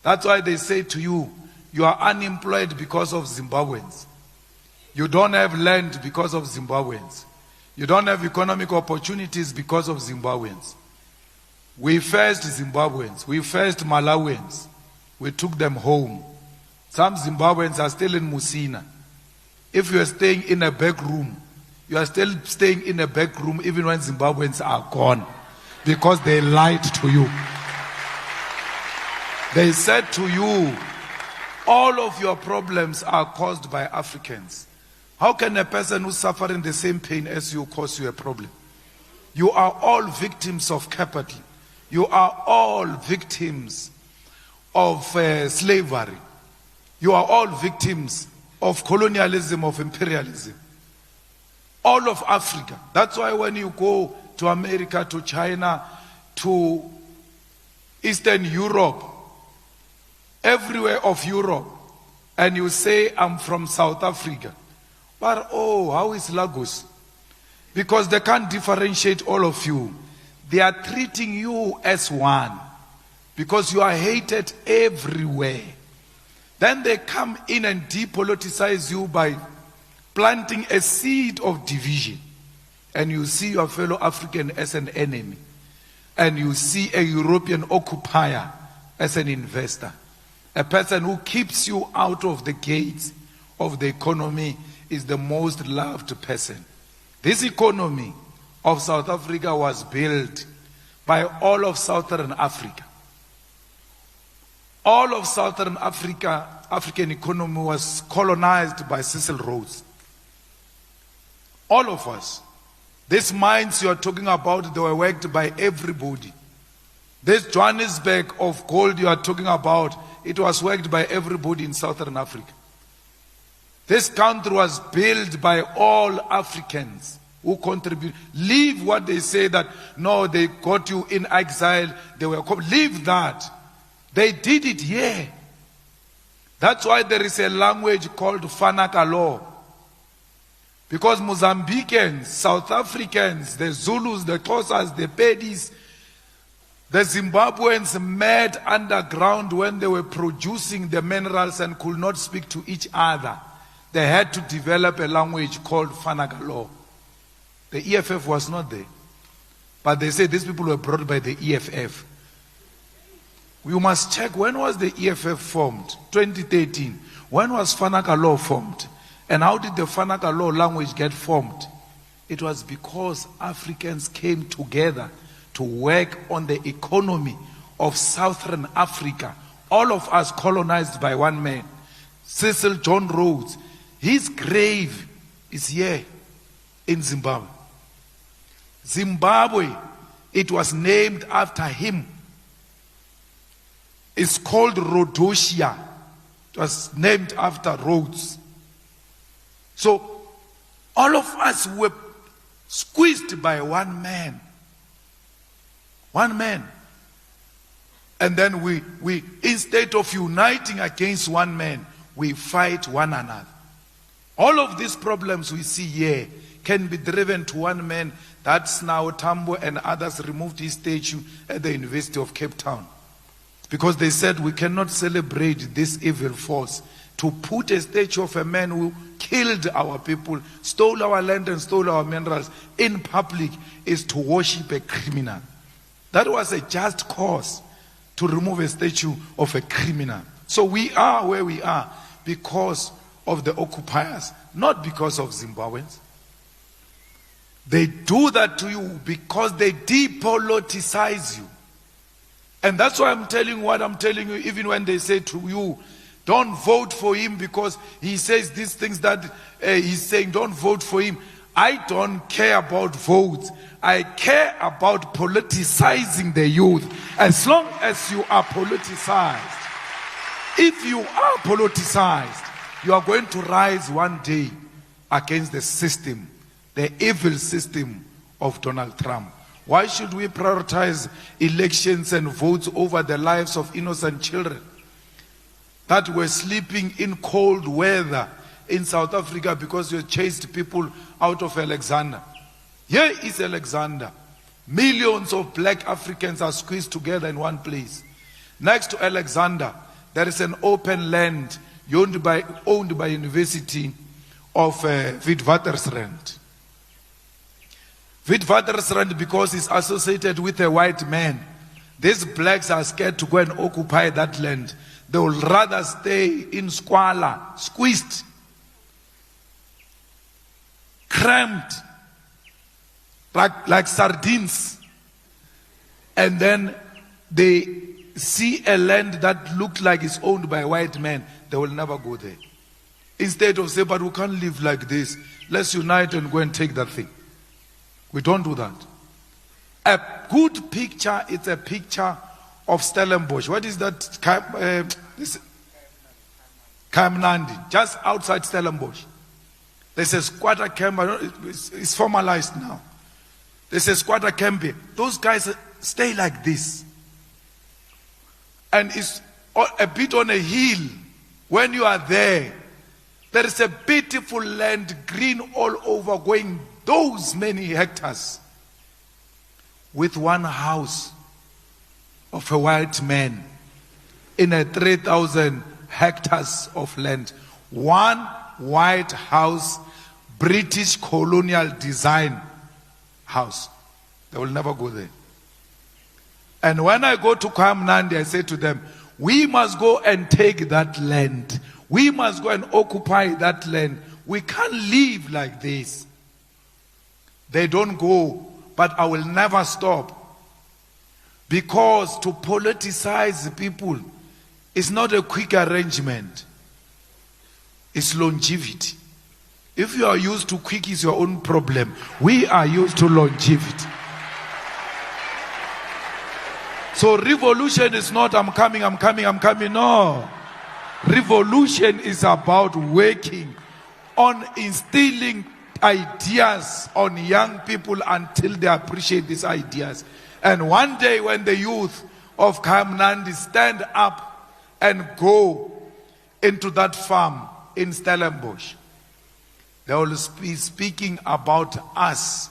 That's why they say to you, you are unemployed because of Zimbabweans. You don't have land because of Zimbabweans. You don't have economic opportunities because of Zimbabweans. We faced Zimbabweans. We faced Malawians. We took them home. Some Zimbabweans are still in Musina. If you are staying in a back room, you are still staying in a back room even when Zimbabweans are gone, because they lied to you. They said to you, all of your problems are caused by Africans. How can a person who's suffering the same pain as you cause you a problem? You are all victims of capital. You are all victims of slavery. You are all victims of colonialism, of imperialism. All of Africa. That's why when you go to America, to China, to Eastern Europe, everywhere of Europe, and you say, I'm from South Africa. But oh, how is Lagos? Because they can't differentiate all of you. They are treating you as one, because you are hated everywhere. Then they come in and depoliticize you by planting a seed of division. And you see your fellow African as an enemy. And you see a European occupier as an investor. A person who keeps you out of the gates of the economy is the most loved person. This economy of South Africa was built by all of Southern Africa. All of Southern Africa, African economy was colonized by Cecil Rhodes. All of us. These mines you are talking about, they were worked by everybody. This Johannesburg of gold you are talking about, it was worked by everybody in Southern Africa. This country was built by all Africans who contribute. Leave what they say that, no, they got you in exile, they were, leave that. They did it here. That's why there is a language called Fanaka law. Because Mozambicans, South Africans, the Zulus, the Xhosas, the Pedis, the Zimbabweans met underground when they were producing the minerals and could not speak to each other. They had to develop a language called Fanaka law. The EFF was not there. But they say these people were brought by the EFF. We must check, when was the EFF formed? 2013. When was Fanaka law formed? And how did the Fanaka law language get formed? It was because Africans came together to work on the economy of Southern Africa. All of us colonized by one man, Cecil John Rhodes. His grave is here in Zimbabwe. Zimbabwe, it was named after him. It's called Rhodesia. It was named after Rhodes. So, all of us were squeezed by one man. One man. And then we instead of uniting against one man, we fight one another. All of these problems we see here can be driven to one man. That's now Tambo and others removed his statue at the University of Cape Town. Because they said we cannot celebrate this evil force. To put a statue of a man who killed our people, stole our land and stole our minerals in public is to worship a criminal. That was a just cause to remove a statue of a criminal. So we are where we are because of the occupiers, not because of Zimbabweans. They do that to you because they depoliticize you. And that's why I'm telling you what I'm telling you, even when they say to you, don't vote for him because he says these things that he's saying, don't vote for him. I don't care about votes. I care about politicizing the youth. As long as you are politicized, if you are politicized, you are going to rise one day against the system, the evil system of Donald Trump. Why should we prioritize elections and votes over the lives of innocent children that were sleeping in cold weather in South Africa because you chased people out of Alexander? Here is Alexander. Millions of black Africans are squeezed together in one place. Next to Alexander, there is an open land owned by University of Witwatersrand. Witwatersrand, because it's associated with a white man, these blacks are scared to go and occupy that land. They will rather stay in squalor, squeezed, cramped, like sardines. And then they see a land that looks like it's owned by a white man. They will never go there. Instead of say, but we can't live like this. Let's unite and go and take that thing. We don't do that. A good picture, it's a picture of Stellenbosch. What is that? Kamnandi, just outside Stellenbosch. There's a squatter camp. It's formalized now. There's a squatter camp here. Those guys stay like this. And it's a bit on a hill. When you are there, there is a beautiful land, green all over, going those many hectares, with one house of a white man in a 3,000 hectares of land. One white house, British colonial design house. They will never go there. And when I go to Kamnandi, I say to them, we must go and take that land. We must go and occupy that land. We can't live like this. They don't go, but I will never stop. Because to politicize people is not a quick arrangement. It's longevity. If you are used to quick, it's your own problem. We are used to longevity. So revolution is not I'm coming. No. Revolution is about working on instilling ideas on young people until they appreciate these ideas. And one day when the youth of Kamnandi stand up and go into that farm in Stellenbosch, they will be speaking about us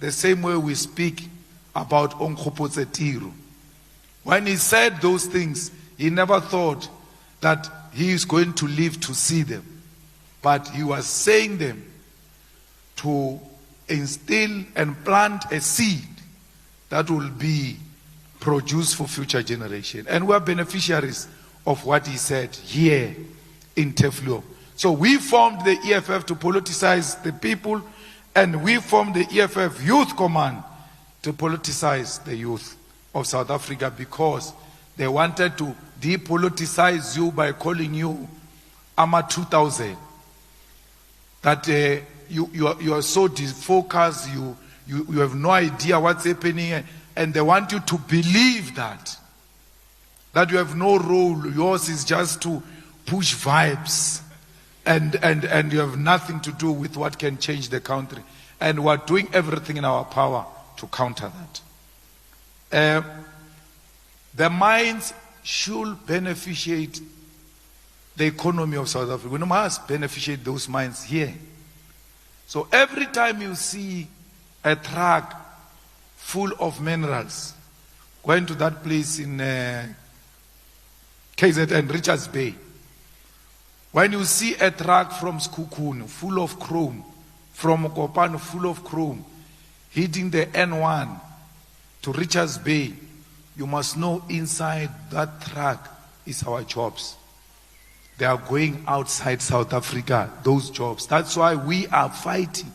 the same way we speak about Ngobese-Zuma. When he said those things, he never thought that he is going to live to see them. But he was saying them to instill and plant a seed that will be produced for future generation. And we are beneficiaries of what he said here in Teflo. So we formed the EFF to politicize the people, and we formed the EFF Youth Command to politicize the youth of South Africa, because they wanted to depoliticize you by calling you AMA 2000. That you are so defocused, you have no idea what's happening, and they want you to believe that you have no role. Yours is just to push vibes, and you have nothing to do with what can change the country. And we're doing everything in our power to counter that. The mines should beneficiate the economy of South Africa. We must beneficiate those mines here. So every time you see a truck full of minerals going to that place in KZN, Richards Bay, when you see a truck from Skukun full of chrome, from Kopan full of chrome, hitting the N1 to Richards Bay, you must know inside that truck is our jobs. They are going outside South Africa, those jobs. That's why we are fighting,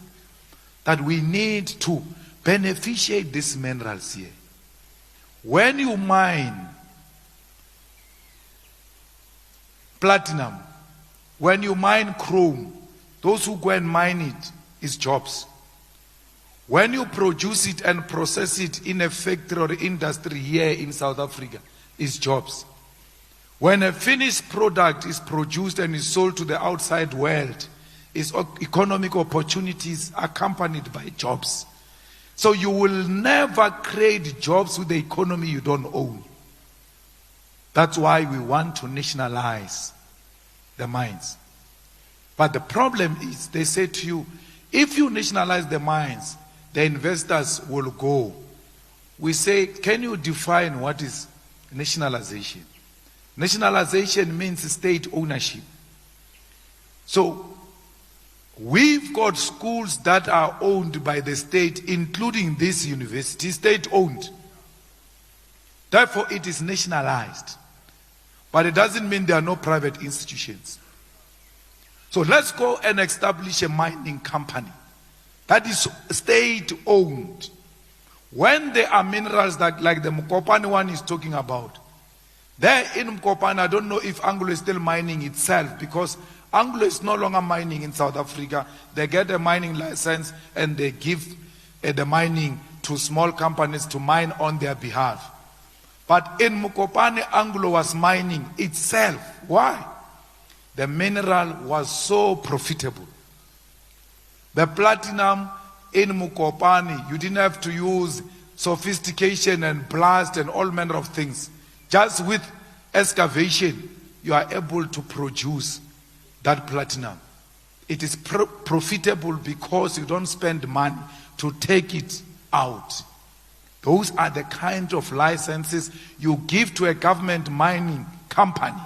that we need to beneficiate these minerals here. When you mine platinum, when you mine chrome, those who go and mine it is jobs. When you produce it and process it in a factory or industry here in South Africa, is jobs. When a finished product is produced and is sold to the outside world, is economic opportunities accompanied by jobs. So you will never create jobs with the economy you don't own. That's why we want to nationalize the mines. But the problem is, they say to you, if you nationalize the mines, the investors will go. We say, can you define what is nationalization? Nationalization means state ownership. So we've got schools that are owned by the state, including this university, state-owned. Therefore, it is nationalized. But it doesn't mean there are no private institutions. So let's go and establish a mining company that is state-owned. When there are minerals that, like the Mokopane one is talking about, there in Mokopane, I don't know if Anglo is still mining itself, because Anglo is no longer mining in South Africa. They get a mining license and they give the mining to small companies to mine on their behalf. But in Mokopane, Anglo was mining itself. Why? The mineral was so profitable. The platinum in Mokopane, you didn't have to use sophistication and blast and all manner of things. Just with excavation, you are able to produce that platinum. It is profitable because you don't spend money to take it out. Those are the kind of licenses you give to a government mining company,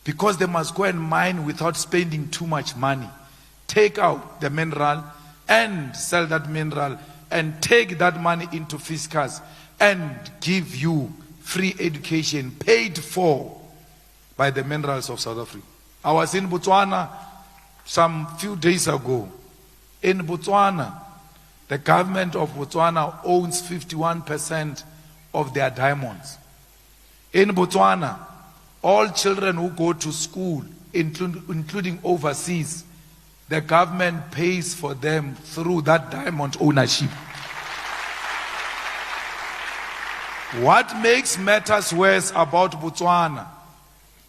because they must go and mine without spending too much money. Take out the mineral and sell that mineral and take that money into fiscus and give you free education paid for by the minerals of South Africa. I was in Botswana some few days ago. In Botswana, the government of Botswana owns 51% of their diamonds. In Botswana, all children who go to school, including overseas, the government pays for them through that diamond ownership. What makes matters worse about Botswana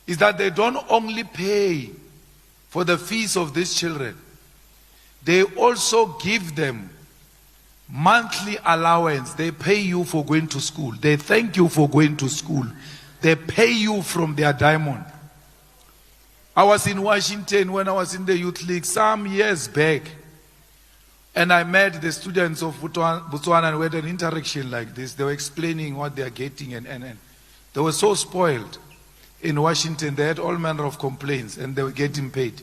is that they don't only pay for the fees of these children, they also give them monthly allowance. They pay you for going to school. They thank you for going to school. They pay you from their diamond. I was in Washington when I was in the Youth League some years back, and I met the students of Botswana and we had an interaction like this. They were explaining what they are getting, and they were so spoiled. In Washington, they had all manner of complaints and they were getting paid.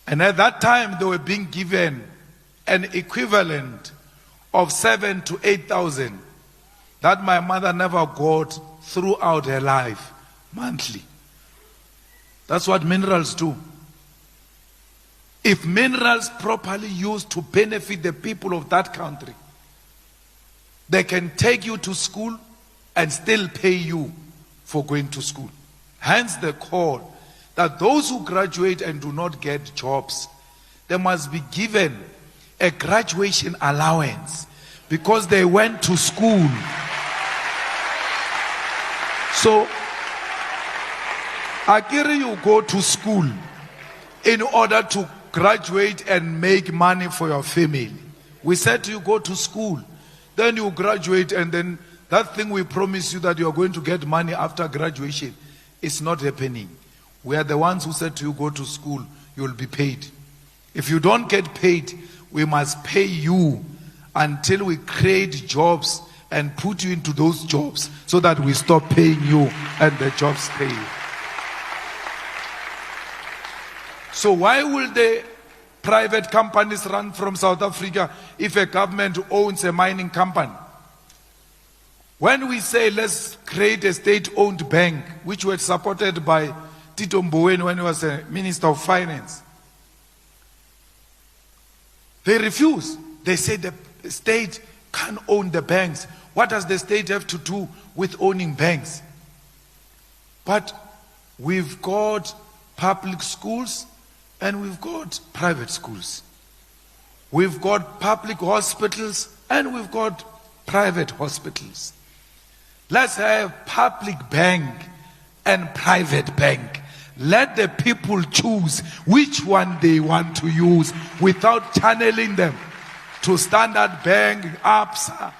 And at that time, they were being given an equivalent of 7,000 to 8,000 that my mother never got throughout her life, monthly. That's what minerals do. If minerals properly used to benefit the people of that country, they can take you to school and still pay you for going to school. Hence the call that those who graduate and do not get jobs, they must be given a graduation allowance because they went to school. So, Akiri, you go to school in order to graduate and make money for your family. We said you go to school, then you graduate, and then that thing we promise you that you are going to get money after graduation is not happening. We are the ones who said to you, go to school, you will be paid. If you don't get paid, we must pay you until we create jobs and put you into those jobs so that we stop paying you and the jobs pay you. So why will the private companies run from South Africa if a government owns a mining company? When we say let's create a state-owned bank, which was supported by Tito Mboweni when he was a Minister of Finance, they refuse. They say the state can't own the banks. What does the state have to do with owning banks? But we've got public schools and we've got private schools. We've got public hospitals and we've got private hospitals. Let's have public bank and private bank. Let the people choose which one they want to use without channeling them to Standard Bank, ABSA,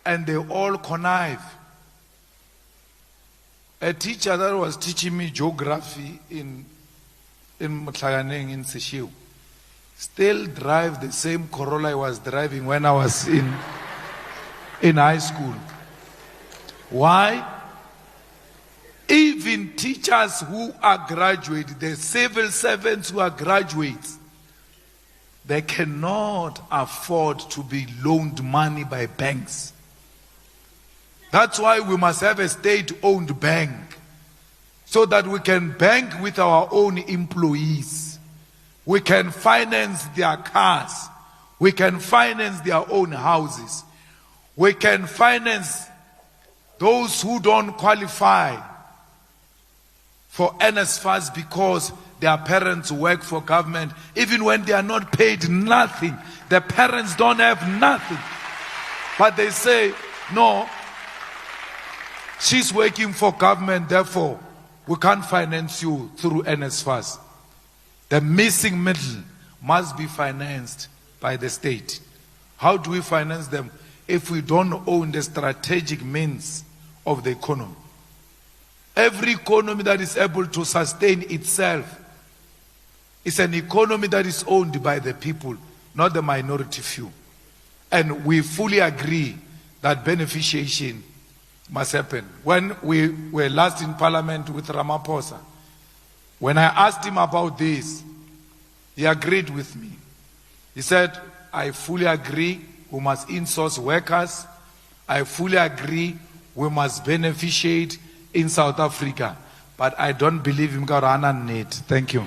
and they all connive. A teacher that was teaching me geography in Mtlayaneng in Seshiu still drive the same Corolla I was driving when I was in high school. Why? even teachers who are graduates, the civil servants who are graduates, they cannot afford to be loaned money by banks. That's why we must have a state-owned bank, so that we can bank with our own employees. We can finance their cars. We can finance their own houses. We can finance those who don't qualify for NSFAS because their parents work for government, even when they are not paid nothing. The parents don't have nothing. But they say, no, she's working for government, therefore we can't finance you through NSFAS. The missing middle must be financed by the state. How do we finance them if we don't own the strategic means of the economy? Every economy that is able to sustain itself is an economy that is owned by the people, not the minority few. And we fully agree that beneficiation must happen. When we were last in Parliament with Ramaphosa, when I asked him about this, he agreed with me. He said, I fully agree, we must insource workers. I fully agree, we must beneficiate in South Africa. But I don't believe him. Thank you.